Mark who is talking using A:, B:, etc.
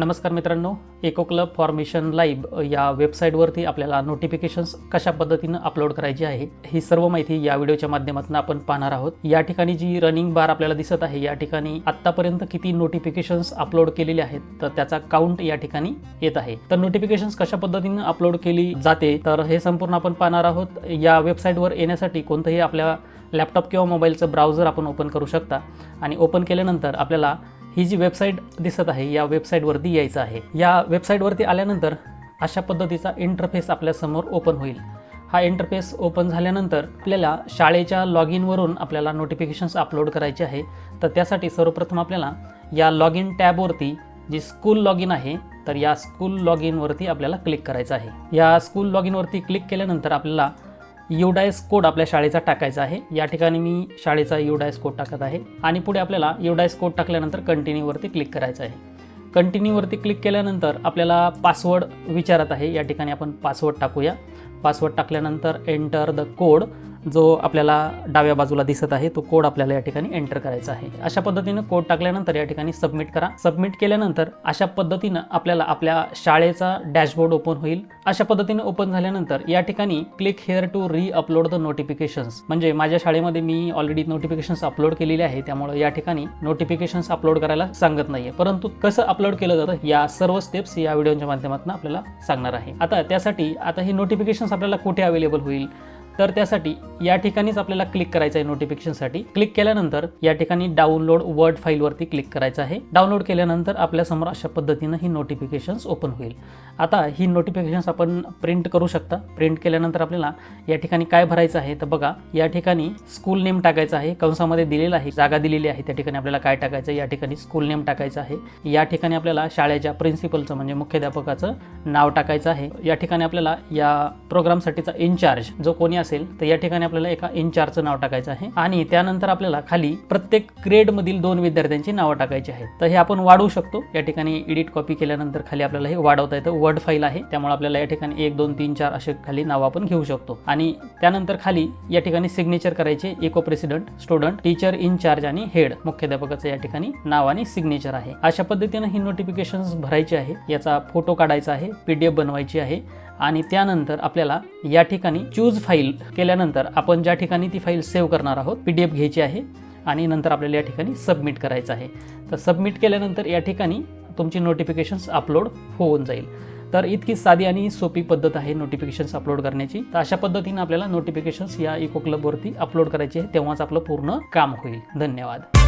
A: नमस्कार मित्रांनो, eco club for mission live या वेबसाईटवरती आपल्याला नोटिफिकेशन्स कशा पद्धतीने अपलोड करायची आहे ही सर्व माहिती या व्हिडिओच्या माध्यमातून आपण पाहणार आहोत। या ठिकाणी जी रनिंग बार आपल्याला दिसत आहे, या ठिकाणी आतापर्यंत किती नोटिफिकेशन्स अपलोड केलेले आहेत तर त्याचा काउंट या ठिकाणी येत आहे। तर नोटिफिकेशन्स कशा पद्धतीने अपलोड केली जाते तर हे संपूर्ण आपण पाहणार आहोत। या वेबसाईटवर येण्यासाठी कोणतेही आपल्या लॅपटॉप किंवा मोबाईलचं ब्राउझर आपण ओपन करू शकता आणि ओपन केल्यानंतर आपल्याला ही जी वेबसाईट दिसत आहे या वेबसाईटवरती यायचं आहे। या वेबसाईटवरती आल्यानंतर अशा पद्धतीचा इंटरफेस आपल्या समोर ओपन होईल। हा इंटरफेस ओपन झाल्यानंतर आपल्याला शाळेच्या लॉग इनवरून आपल्याला नोटिफिकेशन्स अपलोड करायचे आहे। तर त्यासाठी सर्वप्रथम आपल्याला या लॉग इन टॅबवरती जी स्कूल लॉग इन आहे तर या स्कूल लॉग इनवरती आपल्याला क्लिक करायचं आहे। या स्कूल लॉग इनवरती क्लिक केल्यानंतर आपल्याला UDIS कोड आपल्या शाळेचा टाकायचा आहे। या ठिकाणी मी शाळेचा UDIS कोड टाकत आहे आणि पुढे आपल्याला UDIS कोड टाकल्यानंतर कंटिन्यू वरती क्लिक करायचं आहे। कंटिन्यू वरती क्लिक केल्यानंतर आपल्याला पासवर्ड विचारत आहे। या ठिकाणी आपण पासवर्ड टाकूया। पासवर्ड टाकल्यानंतर एंटर द कोड जो आपल्याला डाव्या बाजूला दिसत आहे तो कोड आपल्याला या ठिकाणी एंटर करायचा आहे। अशा पद्धतीने कोड टाकल्यानंतर या ठिकाणी सबमिट करा। सबमिट केल्यानंतर अशा पद्धतीने आपल्याला आपल्या शाळेचा डॅशबोर्ड ओपन होईल। अशा पद्धतीने ओपन झाल्यानंतर या ठिकाणी click here to re upload the notifications, म्हणजे माझ्या शाळेमध्ये मी ऑलरेडी नोटिफिकेशन्स अपलोड केलेले आहे, त्यामुळे या ठिकाणी नोटिफिकेशन्स अपलोड करायला सांगत नाहीये, परंतु कसं अपलोड केलं जातं या सर्व स्टेप्स या व्हिडिओच्या माध्यमातून आपल्याला सांगणार आहे। आता त्यासाठी ही नोटिफिकेशन्स आपल्याला कुठे अवेलेबल होईल तर त्यासाठी या ठिकाणीच आपल्याला क्लिक करायचं आहे। नोटिफिकेशनसाठी क्लिक केल्यानंतर या ठिकाणी डाउनलोड वर्ड फाईल वरती क्लिक करायचं आहे। डाउनलोड केल्यानंतर आपल्या समोर अशा पद्धतीने ही नोटिफिकेशन्स ओपन होईल। आता ही नोटिफिकेशन्स आपण प्रिंट करू शकता। प्रिंट केल्यानंतर आपल्याला या ठिकाणी काय भरायचं आहे तर बघा, या ठिकाणी स्कूल नेम टाकायचं आहे। कंसामध्ये दिलेलं आहे, जागा दिलेली आहे, त्या ठिकाणी आपल्याला काय टाकायचं, या ठिकाणी स्कूल नेम टाकायचं आहे। या ठिकाणी आपल्याला शाळेच्या प्रिन्सिपलचं म्हणजे मुख्याध्यापकाचं नाव टाकायचं आहे। या ठिकाणी आपल्याला या प्रोग्रामसाठीचा इन्चार्ज जो कोणी असेल तर या ठिकाणी आपल्याला एका इन्चार्जचं नाव टाकायचं आहे आणि त्यानंतर आपल्याला खाली प्रत्येक ग्रेड मधील 2 विद्यार्थ्यांची नावं टाकायची आहेत। तर हे आपण वाढवू शकतो। या ठिकाणी एडिट कॉपी केल्यानंतर खाली आपल्याला हे वाढवता येतं। वर्ड फाईल आहे त्यामुळे आपल्याला या ठिकाणी 1 2 3 4 असे खाली नाव आपण घेऊ शकतो आणि त्यानंतर खाली या ठिकाणी सिग्नेचर करायचे। Eco president, student, teacher in charge आणि हेड मुख्याध्यापकाचं या ठिकाणी नाव आणि सिग्नेचर आहे। अशा पद्धतीने ही नोटिफिकेशन्स भरायची आहे। याचा फोटो काढायचा आहे, PDF बनवायची आहे आणि त्यानंतर आपल्याला या ठिकाणी चूज फाईल केल्यानंतर आपण ज्या ठिकाणी ती फाईल सेव्ह करणार आहोत PDF घ्यायची आहे आणि नंतर आपल्याला या ठिकाणी सबमिट करायचं आहे। तर सबमिट केल्यानंतर या ठिकाणी तुमची नोटिफिकेशन्स अपलोड होऊन जाईल। तर इतकी साधी आणि सोपी पद्धत आहे नोटिफिकेशन्स अपलोड करण्याची। तर अशा पद्धतीने आपल्याला नोटिफिकेशन्स या इको क्लबवरती अपलोड करायचे आहे, तेव्हाच आपलं पूर्ण काम होईल। धन्यवाद।